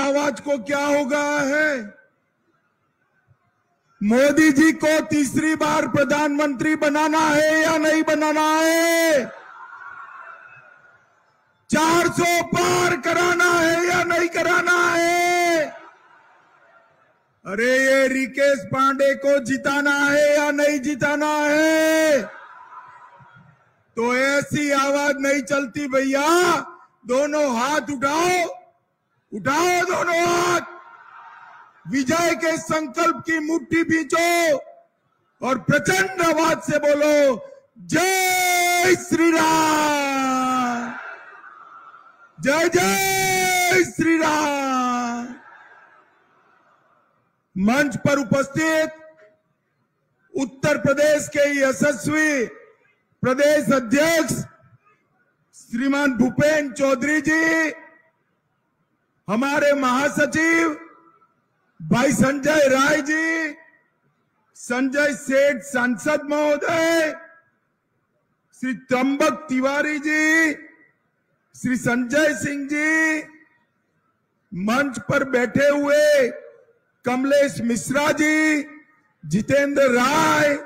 आवाज को क्या हो गया है? मोदी जी को तीसरी बार प्रधानमंत्री बनाना है या नहीं बनाना है? 400 पार कराना है या नहीं कराना है? अरे ये रिकेश पांडे को जिताना है या नहीं जिताना है? तो ऐसी आवाज नहीं चलती भैया। दोनों हाथ उठाओ, उठाओ दोनों हाथ, विजय के संकल्प की मुट्ठी भींचो और प्रचंड आवाज से बोलो जय श्री राम, जय जय श्री राम। मंच पर उपस्थित उत्तर प्रदेश के यशस्वी प्रदेश अध्यक्ष श्रीमान भूपेन्द्र चौधरी जी, हमारे महासचिव भाई संजय राय जी, संजय सेठ सांसद महोदय, श्री त्र्यंबक तिवारी जी, श्री संजय सिंह जी, मंच पर बैठे हुए कमलेश मिश्रा जी, जितेंद्र राय,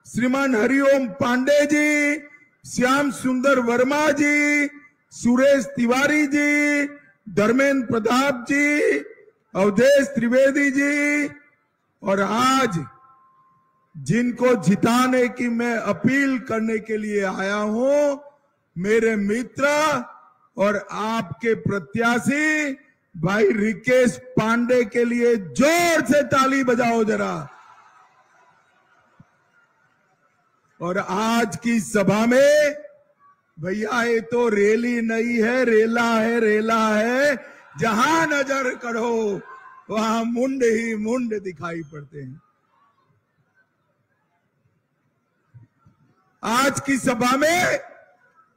श्रीमान हरिओम पांडे जी, श्याम सुंदर वर्मा जी, सुरेश तिवारी जी, धर्मेंद्र प्रताप जी, अवधेश त्रिवेदी जी, और आज जिनको जिताने की मैं अपील करने के लिए आया हूं, मेरे मित्र और आपके प्रत्याशी भाई रिकेश पांडे के लिए जोर से ताली बजाओ जरा। और आज की सभा में भैया ये तो रैली नहीं है, रेला है, रेला है। जहां नजर करो वहां मुंड ही मुंड दिखाई पड़ते हैं। आज की सभा में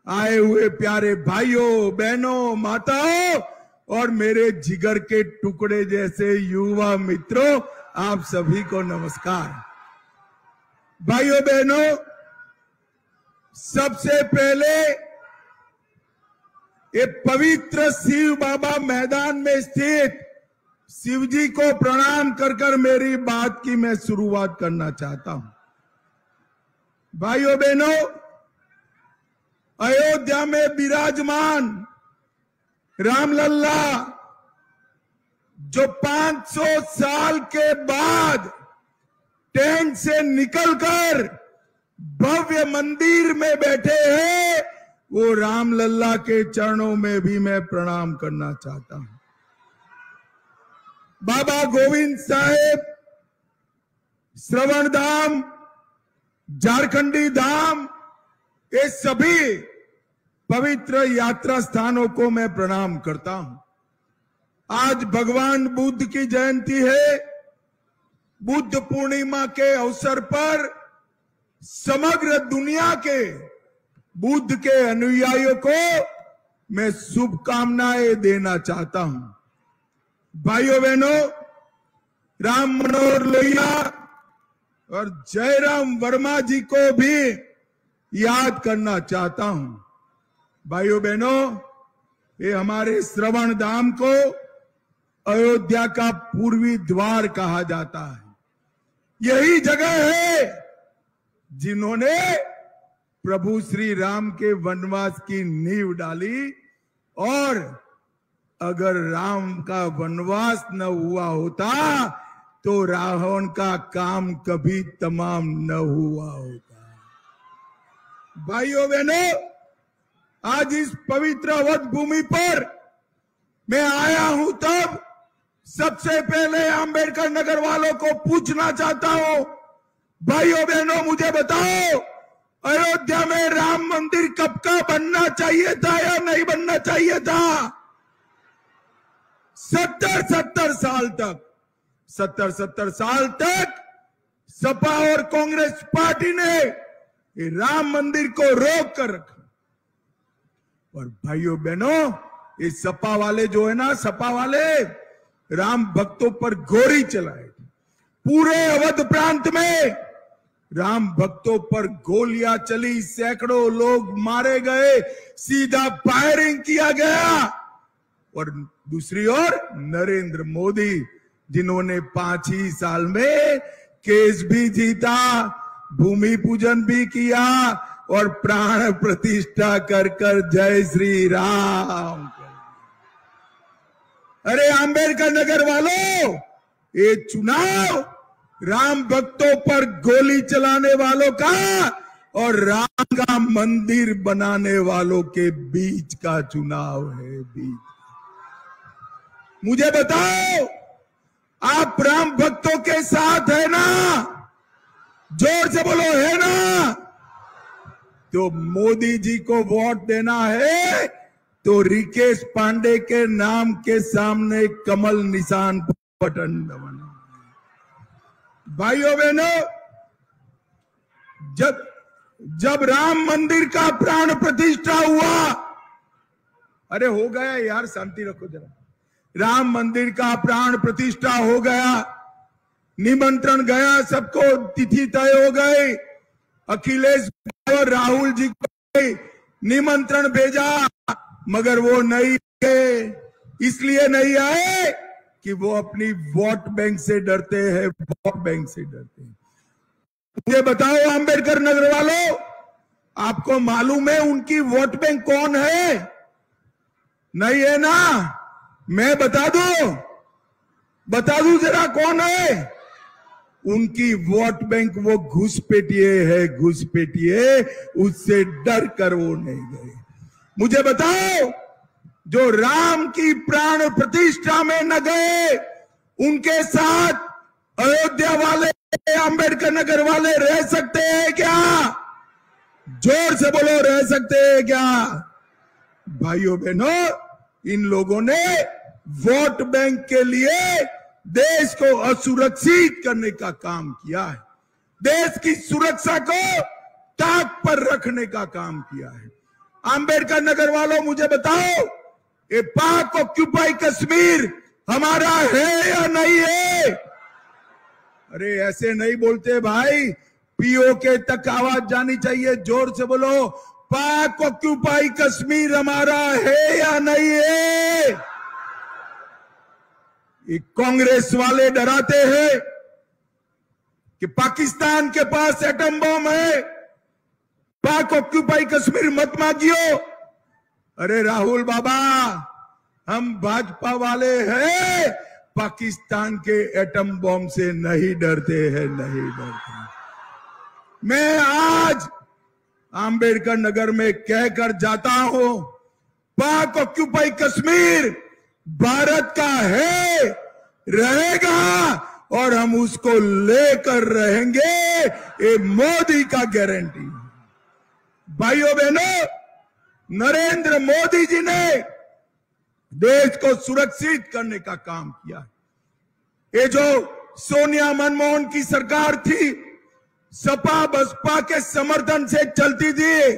आए हुए प्यारे भाइयों, बहनों, माताओं और मेरे जिगर के टुकड़े जैसे युवा मित्रों, आप सभी को नमस्कार। भाइयों बहनों, सबसे पहले ये पवित्र शिव बाबा मैदान में स्थित शिव जी को प्रणाम कर कर मेरी बात की मैं शुरुआत करना चाहता हूं। भाइयों बहनों, अयोध्या में विराजमान रामलल्ला जो 500 साल के बाद टेंट से निकलकर भव्य मंदिर में बैठे हैं, वो रामलल्ला के चरणों में भी मैं प्रणाम करना चाहता हूं। बाबा गोविंद साहेब, श्रवण धाम, झारखंडी धाम, ये सभी पवित्र यात्रा स्थानों को मैं प्रणाम करता हूं। आज भगवान बुद्ध की जयंती है। बुद्ध पूर्णिमा के अवसर पर समग्र दुनिया के बुद्ध के अनुयायियों को मैं शुभकामनाएं देना चाहता हूं। भाइयों बहनों, राम मनोहर लोहिया और जयराम वर्मा जी को भी याद करना चाहता हूं। भाइयों बहनों, ये हमारे श्रवण धाम को अयोध्या का पूर्वी द्वार कहा जाता है। यही जगह है जिन्होंने प्रभु श्री राम के वनवास की नींव डाली, और अगर राम का वनवास न हुआ होता तो रावण का काम कभी तमाम न हुआ होता। भाइयों बहनों, आज इस पवित्र अवध भूमि पर मैं आया हूं, तब सबसे पहले अंबेडकर नगर वालों को पूछना चाहता हूं, भाइयों बहनों मुझे बताओ, अयोध्या में राम मंदिर कब का बनना चाहिए था या नहीं बनना चाहिए था? 70 साल तक सपा और कांग्रेस पार्टी ने राम मंदिर को रोक कर रखा। और भाइयों बहनों, ये सपा वाले जो है ना, सपा वाले राम भक्तों पर गोली चलाए। पूरे अवध प्रांत में राम भक्तों पर गोलियां चली, सैकड़ों लोग मारे गए, सीधा फायरिंग किया गया। और दूसरी ओर नरेंद्र मोदी, जिन्होंने 5 ही साल में केस भी जीता, भूमि पूजन भी किया और प्राण प्रतिष्ठा कर कर जय श्री राम। अरे अंबेडकर नगर वालों, ये चुनाव राम भक्तों पर गोली चलाने वालों का और राम का मंदिर बनाने वालों के बीच का चुनाव है। मुझे बताओ, आप राम भक्तों के साथ है ना? जोर से बोलो, है ना? तो मोदी जी को वोट देना है तो रिकेश पांडे के नाम के सामने कमल निशान बटन दबाना। भाइयों बहनों, जब राम मंदिर का प्राण प्रतिष्ठा हुआ, अरे हो गया यार, शांति रखो जरा। राम मंदिर का प्राण प्रतिष्ठा हो गया, निमंत्रण गया, सबको तिथि तय हो गई। अखिलेश और राहुल जी को निमंत्रण भेजा, मगर वो नहीं गए। इसलिए नहीं आए कि वो अपनी वोट बैंक से डरते हैं, वोट बैंक से डरते हैं। मुझे बताओ अंबेडकर नगर वालों, आपको मालूम है उनकी वोट बैंक कौन है? नहीं है ना? मैं बता दूं जरा कौन है? उनकी वोट बैंक वो घुसपैठिए है, घुसपैठिए, उससे डर कर वो नहीं गए। मुझे बताओ, जो राम की प्राण प्रतिष्ठा में न गए, उनके साथ अयोध्या वाले, अंबेडकर नगर वाले रह सकते हैं क्या? जोर से बोलो, रह सकते हैं क्या? भाइयों बहनों, इन लोगों ने वोट बैंक के लिए देश को असुरक्षित करने का काम किया है, देश की सुरक्षा को ताक पर रखने का काम किया है। अंबेडकर नगर वालों, मुझे बताओ, ये पाक ऑक्यूपाई कश्मीर हमारा है या नहीं है? अरे ऐसे नहीं बोलते भाई, पीओके तक आवाज जानी चाहिए। जोर से बोलो, पाक ऑक्यूपाई कश्मीर हमारा है या नहीं है? ये कांग्रेस वाले डराते हैं कि पाकिस्तान के पास एटम बम है, पाक ऑक्यूपाई कश्मीर मत मांगियो। अरे राहुल बाबा, हम भाजपा वाले हैं, पाकिस्तान के एटम बम से नहीं डरते हैं, नहीं डरते। मैं आज अंबेडकर नगर में कहकर जाता हूं, पाक ऑक्यूपाई कश्मीर भारत का है, रहेगा और हम उसको लेकर रहेंगे, ये मोदी का गारंटी। भाइयों बहनों, नरेंद्र मोदी जी ने देश को सुरक्षित करने का काम किया। ये जो सोनिया मनमोहन की सरकार थी, सपा बसपा के समर्थन से चलती थी,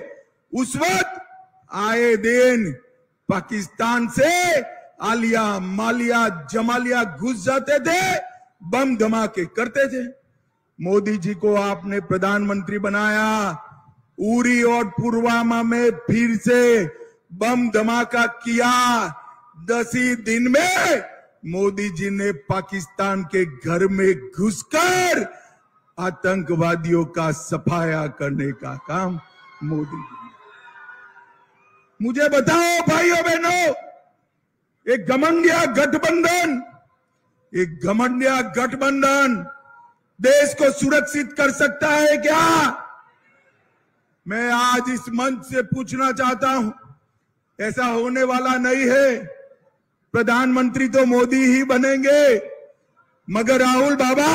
उस वक्त आए दिन पाकिस्तान से आलिया, मालिया, जमालिया घुस जाते थे, बम धमाके करते थे। मोदी जी को आपने प्रधानमंत्री बनाया, उरी और पुलवामा में फिर से बम धमाका किया। 10 ही दिन में मोदी जी ने पाकिस्तान के घर में घुसकर आतंकवादियों का सफाया करने का काम मोदी जी ने। मुझे बताओ भाइयों बहनों, एक घमंडिया गठबंधन देश को सुरक्षित कर सकता है क्या? मैं आज इस मंच से पूछना चाहता हूं, ऐसा होने वाला नहीं है। प्रधानमंत्री तो मोदी ही बनेंगे, मगर राहुल बाबा,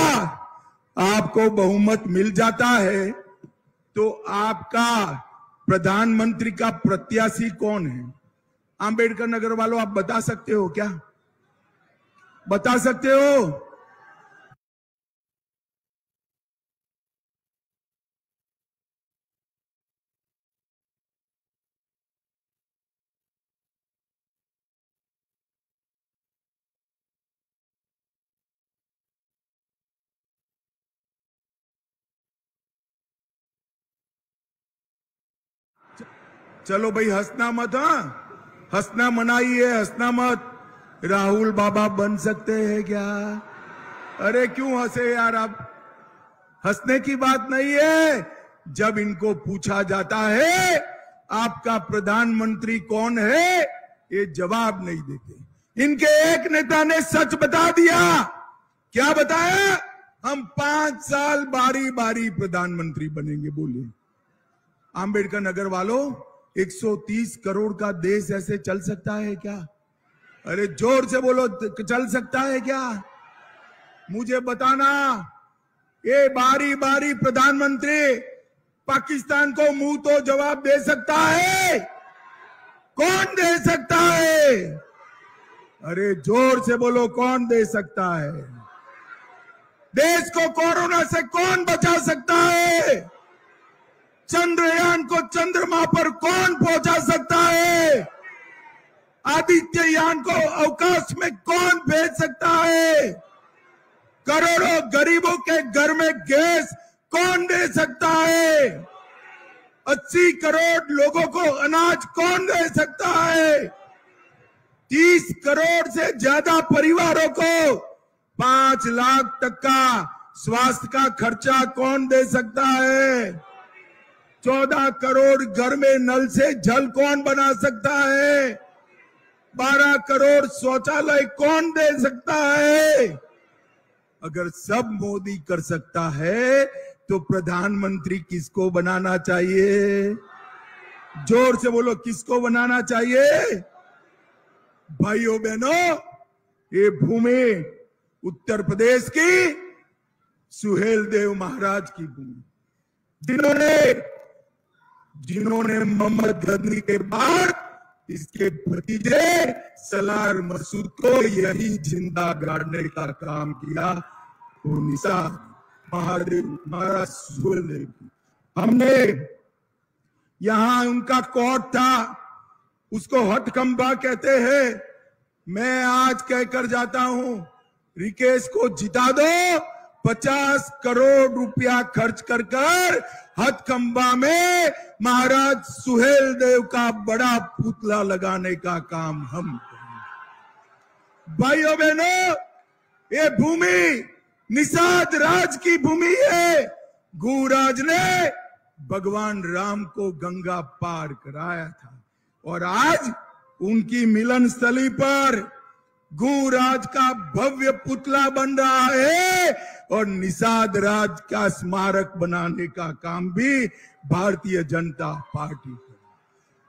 आपको बहुमत मिल जाता है तो आपका प्रधानमंत्री का प्रत्याशी कौन है? अंबेडकर नगर वालों, आप बता सकते हो क्या? बता सकते हो? चलो भाई, हंसना मत, हाँ, हंसना मनाई है, हंसना मत। राहुल बाबा बन सकते हैं क्या? अरे क्यों हंसे यार आप? हंसने की बात नहीं है। जब इनको पूछा जाता है आपका प्रधानमंत्री कौन है, ये जवाब नहीं देते। इनके एक नेता ने सच बता दिया। क्या बताया? हम 5 साल बारी बारी प्रधानमंत्री बनेंगे। बोले आंबेडकर नगर वालों, 130 करोड़ का देश ऐसे चल सकता है क्या? अरे जोर से बोलो, चल सकता है क्या? मुझे बताना, ये बारी बारी प्रधानमंत्री पाकिस्तान को मुंह तो जवाब दे सकता है? कौन दे सकता है? अरे जोर से बोलो, कौन दे सकता है? देश को कोरोना से कौन बचा सकता है? चंद्रयान को चंद्रमा पर कौन पहुंचा सकता है? आदित्ययान को अवकाश में कौन भेज सकता है? करोड़ों गरीबों के घर में गैस कौन दे सकता है? 80 करोड़ लोगों को अनाज कौन दे सकता है? 30 करोड़ से ज्यादा परिवारों को 5 लाख तक का स्वास्थ्य का खर्चा कौन दे सकता है? 14 करोड़ घर में नल से जल कौन बना सकता है? 12 करोड़ शौचालय कौन दे सकता है? अगर सब मोदी कर सकता है तो प्रधानमंत्री किसको बनाना चाहिए? जोर से बोलो, किसको बनाना चाहिए? भाइयों बहनों, ये भूमि उत्तर प्रदेश की सुहेल देव महाराज की भूमि, जिन्होंने मोहम्मद गजनी के बाद इसके भतीजे सलार मसूद को यही जिंदा गाड़ने का काम किया। वो निसार महादेव महाराज सुहेल देव, हमने यहां उनका कोर्ट था, उसको हथकंबा कहते हैं। मैं आज कहकर जाता हूं, रिकेश को जिता दो, 50 करोड़ रुपया खर्च कर हथकंबा में महाराज सुहेल देव का बड़ा पुतला लगाने का काम हम करेंगे। भाइयों बहनों, ये भूमि निषाद राज की भूमि है। गुराज ने भगवान राम को गंगा पार कराया था और आज उनकी मिलन स्थली पर गुराज का भव्य पुतला बन रहा है और निषाद राज का स्मारक बनाने का काम भी भारतीय जनता पार्टी कर।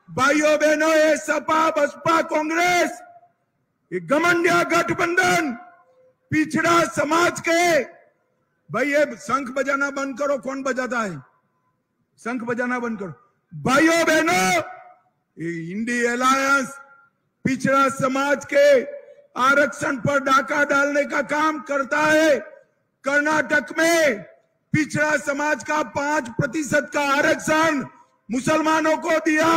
भाइयों बहनों, ये सपा बसपा कांग्रेस, ये घमंडिया गठबंधन पिछड़ा समाज के, भाई ये शंख बजाना बंद करो। कौन बजाता है? शंख बजाना बंद करो। भाइयों बहनों, ये इंडिया अलायंस पिछड़ा समाज के आरक्षण पर डाका डालने का काम करता है। कर्नाटक में पिछड़ा समाज का 5% का आरक्षण मुसलमानों को दिया।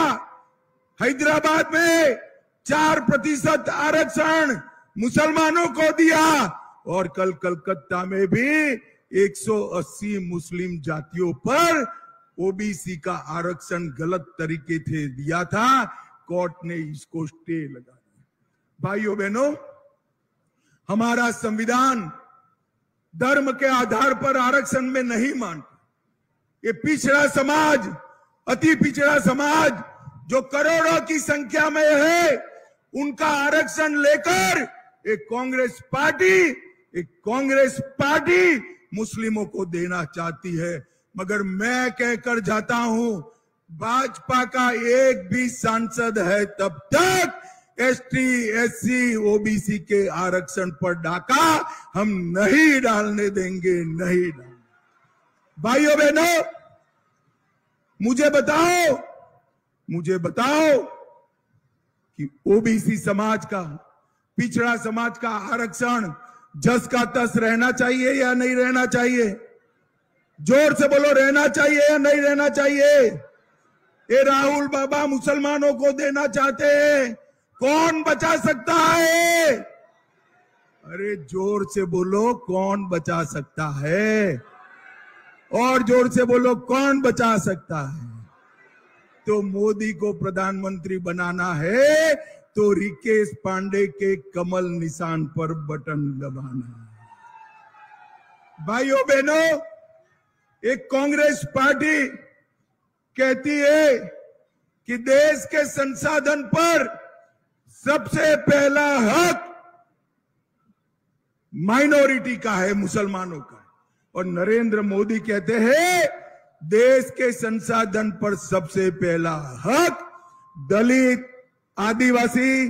हैदराबाद में 4% आरक्षण मुसलमानों को दिया और कल कलकत्ता में भी 180 मुस्लिम जातियों पर ओबीसी का आरक्षण गलत तरीके से दिया था। कोर्ट ने इसको स्टे लगा दिया। भाइयों बहनों, हमारा संविधान धर्म के आधार पर आरक्षण में नहीं मानता। ये पिछड़ा समाज, अति पिछड़ा समाज जो करोड़ों की संख्या में है, उनका आरक्षण लेकर एक कांग्रेस पार्टी मुस्लिमों को देना चाहती है। मगर मैं कहकर जाता हूं, भाजपा का एक भी सांसद है तब तक एसटी एससी ओबीसी के आरक्षण पर डाका हम नहीं डालने देंगे, नहीं डालने। भाइयों बहनों, मुझे बताओ कि ओबीसी समाज का, पिछड़ा समाज का आरक्षण जस का तस रहना चाहिए या नहीं रहना चाहिए? जोर से बोलो, रहना चाहिए या नहीं रहना चाहिए? ये राहुल बाबा मुसलमानों को देना चाहते हैं, कौन बचा सकता है? अरे जोर से बोलो, कौन बचा सकता है? और जोर से बोलो, कौन बचा सकता है? तो मोदी को प्रधानमंत्री बनाना है तो रिकेश पांडे के कमल निशान पर बटन दबाना। भाइयों बहनों, एक कांग्रेस पार्टी कहती है कि देश के संसाधन पर सबसे पहला हक माइनॉरिटी का है, मुसलमानों का। और नरेंद्र मोदी कहते हैं देश के संसाधन पर सबसे पहला हक दलित, आदिवासी,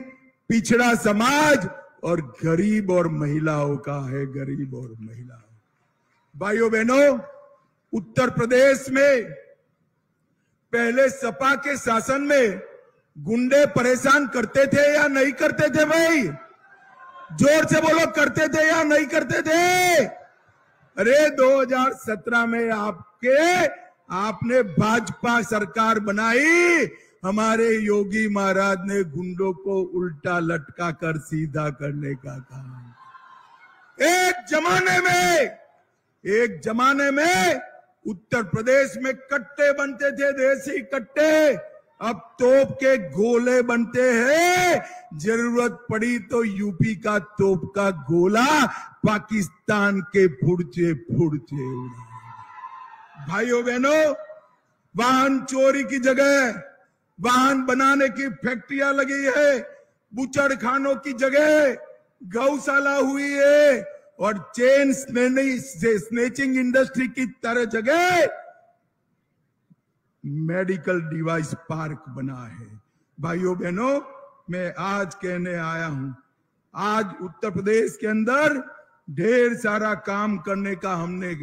पिछड़ा समाज और गरीब और महिलाओं का है, गरीब और महिलाओं। भाइयों बहनों, उत्तर प्रदेश में पहले सपा के शासन में गुंडे परेशान करते थे या नहीं करते थे? भाई जोर से बोलो, करते थे या नहीं करते थे? अरे 2017 में आपने भाजपा सरकार बनाई, हमारे योगी महाराज ने गुंडों को उल्टा लटका कर सीधा करने का काम। एक जमाने में उत्तर प्रदेश में कट्टे बनते थे, देसी कट्टे, अब तोप के गोले बनते हैं। जरूरत पड़ी तो यूपी का तोप का गोला पाकिस्तान के फुड़चे फुड़चे उड़ाए। भाइयों बहनों, वाहन चोरी की जगह वाहन बनाने की फैक्ट्रियां लगी है, बुचड़ खानों की जगह गौशाला हुई है, और चेन स्नेचिंग इंडस्ट्री की तरह जगह मेडिकल डिवाइस पार्क बना है। भाइयों बहनों, मैं आज कहने आया हूं, आज उत्तर प्रदेश के अंदर ढेर सारा काम करने का हमने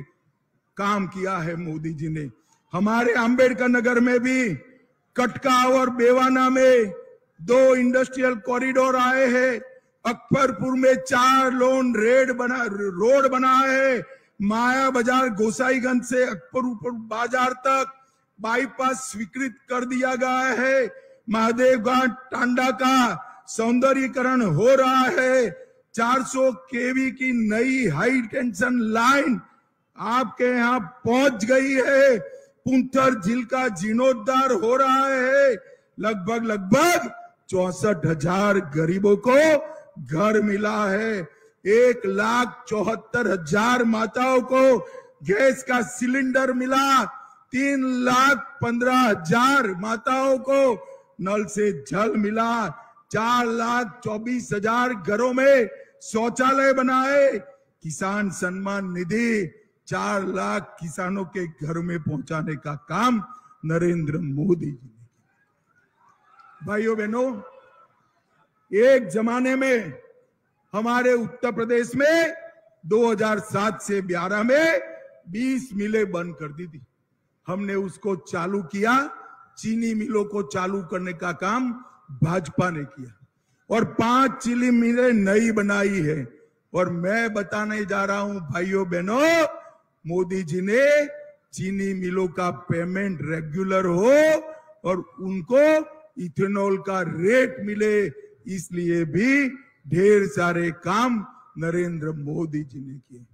काम किया है मोदी जी ने। हमारे अंबेडकर नगर में भी कटका और बेवाना में 2 इंडस्ट्रियल कॉरिडोर आए हैं। अकबरपुर में 4 रोड बना है। माया बाजार गोसाईगंज से अकबरपुर बाजार तक बाईपास स्वीकृत कर दिया गया है। महादेवघाट टांडा का सौंदर्यीकरण हो रहा है। 400 केवी की नई हाई टेंशन लाइन आपके यहां पहुंच गई है। पुंथर झील का जीर्णोद्धार हो रहा है। लगभग 64,000 गरीबों को घर मिला है। 1,74,000 माताओं को गैस का सिलेंडर मिला। 3,15,000 माताओं को नल से जल मिला। 4,24,000 घरों में शौचालय बनाए। किसान सम्मान निधि 4 लाख किसानों के घर में पहुंचाने का काम नरेंद्र मोदी जी ने किया। भाइयों बहनों, एक जमाने में हमारे उत्तर प्रदेश में 2007 से 2012 में 20 मिलें बंद कर दी थी। हमने उसको चालू किया। चीनी मिलों को चालू करने का काम भाजपा ने किया और 5 चीनी मिलें नई बनाई है। और मैं बताने जा रहा हूं भाइयों बहनों, मोदी जी ने चीनी मिलों का पेमेंट रेगुलर हो और उनको इथेनॉल का रेट मिले, इसलिए भी ढेर सारे काम नरेंद्र मोदी जी ने किए।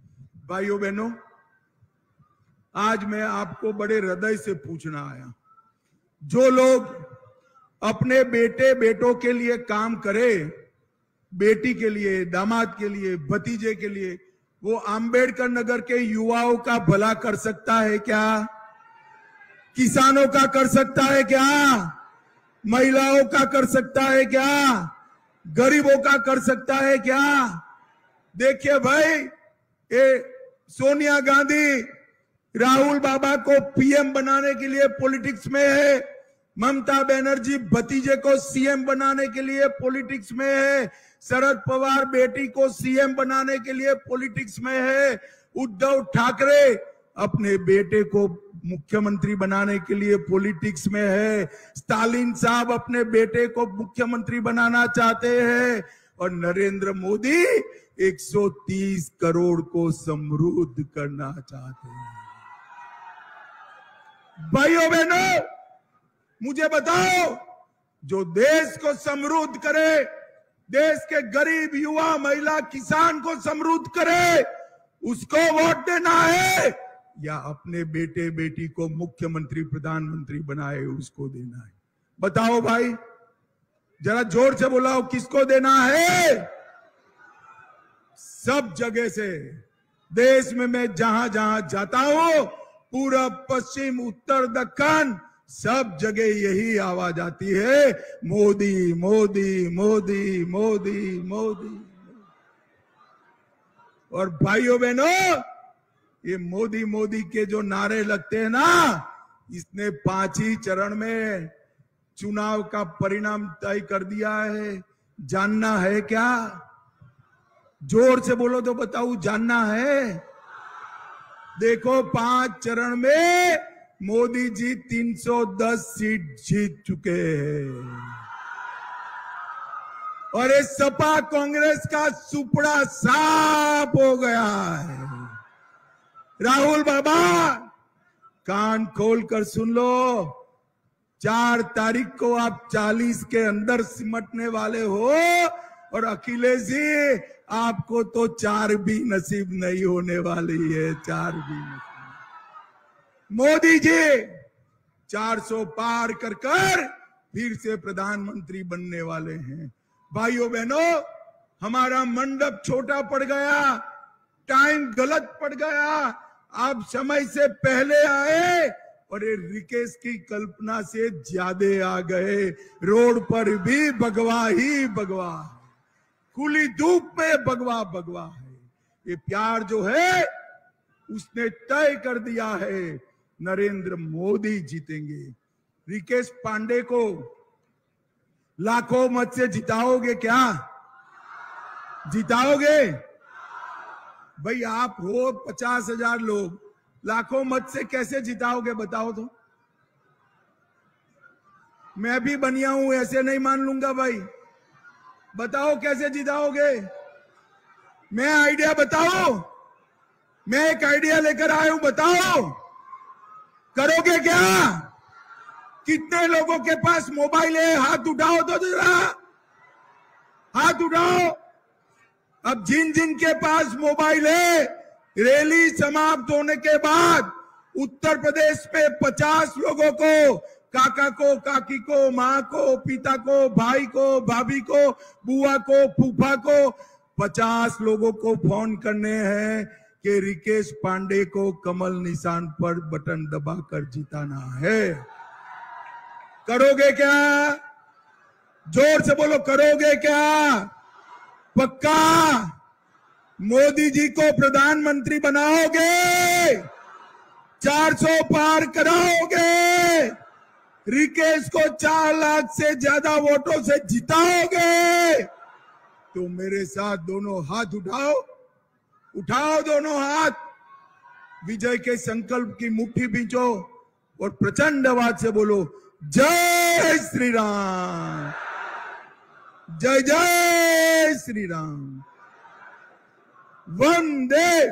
भाइयों बहनों, आज मैं आपको बड़े हृदय से पूछना आया, जो लोग अपने बेटे बेटों के लिए काम करे, बेटी के लिए, दामाद के लिए, भतीजे के लिए, वो अंबेडकर नगर के युवाओं का भला कर सकता है क्या? किसानों का कर सकता है क्या? महिलाओं का कर सकता है क्या? गरीबों का कर सकता है क्या? देखिए भाई, ये सोनिया गांधी राहुल बाबा को पीएम बनाने के लिए पॉलिटिक्स में है। ममता बनर्जी भतीजे को सीएम बनाने के लिए पॉलिटिक्स में है। शरद पवार बेटी को सीएम बनाने के लिए पॉलिटिक्स में है। उद्धव ठाकरे अपने बेटे को मुख्यमंत्री बनाने के लिए पॉलिटिक्स में है। स्टालिन साहब अपने बेटे को मुख्यमंत्री बनाना चाहते हैं और नरेंद्र मोदी 130 करोड़ को समृद्ध करना चाहते हैं। भाइयों बहनों, मुझे बताओ, जो देश को समृद्ध करे, देश के गरीब युवा, महिला, किसान को समृद्ध करे, उसको वोट देना है या अपने बेटे बेटी को मुख्यमंत्री प्रधानमंत्री बनाए उसको देना है? बताओ भाई, जरा जोर से बुलाओ, किसको देना है? सब जगह से, देश में मैं जहां जहां जाता हूं, पूरब पश्चिम उत्तर दक्षिण सब जगह यही आवाज आती है, मोदी मोदी मोदी मोदी मोदी। और भाइयों बहनों, ये मोदी मोदी के जो नारे लगते हैं ना, इसने 5 ही चरण में चुनाव का परिणाम तय कर दिया है। जानना है क्या? जोर से बोलो तो बताऊं, जानना है? देखो, 5 चरण में मोदी जी 310 सीट जीत चुके हैं और ये सपा कांग्रेस का सुपड़ा साफ हो गया है। राहुल बाबा, कान खोल कर सुन लो, 4 तारीख को आप 40 के अंदर सिमटने वाले हो और अखिलेश जी, आपको तो 4 भी नसीब नहीं होने वाली है, 4 भी नसीब। मोदी जी 400 पार कर फिर से प्रधानमंत्री बनने वाले हैं। भाइयों बहनों, हमारा मंडप छोटा पड़ गया, टाइम गलत पड़ गया, आप समय से पहले आए और ये रिकेश की कल्पना से ज्यादा आ गए। रोड पर भी भगवा ही भगवा है, खुली धूप में भगवा भगवा है। ये प्यार जो है उसने तय कर दिया है, नरेंद्र मोदी जीतेंगे। रिकेश पांडे को लाखों मत से जिताओगे क्या? जिताओगे? भाई आप हो 50,000 लोग, लाखों मत से कैसे जिताओगे बताओ तो? मैं भी बनिया हूं, ऐसे नहीं मान लूंगा भाई। बताओ कैसे जिताओगे? मैं आइडिया बताओ, मैं एक आइडिया लेकर आया हूं, बताओ करोगे क्या? कितने लोगों के पास मोबाइल है? हाथ उठाओ तो जरा, हाथ उठाओ। अब जिन जिन के पास मोबाइल है, रैली समाप्त होने के बाद उत्तर प्रदेश में 50 लोगों को, काका को, काकी को, माँ को, पिता को, भाई को, भाभी को, बुआ को, फूफा को, 50 लोगों को फोन करने हैं कि रिकेश पांडे को कमल निशान पर बटन दबाकर जिताना है। करोगे क्या? जोर से बोलो, करोगे क्या? पक्का मोदी जी को प्रधानमंत्री बनाओगे? 400 पार कराओगे? रिकेश को 4 लाख से ज्यादा वोटों से जिताओगे? तो मेरे साथ दोनों हाथ उठाओ, उठाओ दोनों हाथ, विजय के संकल्प की मुट्ठी बींचो और प्रचंड आवाज से बोलो, जय श्री राम, जय जय श्री राम, वंदे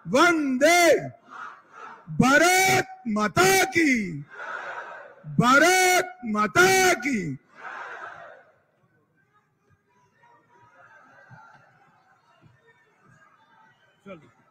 वंदे भारत माता की, भारत माता की। चलो।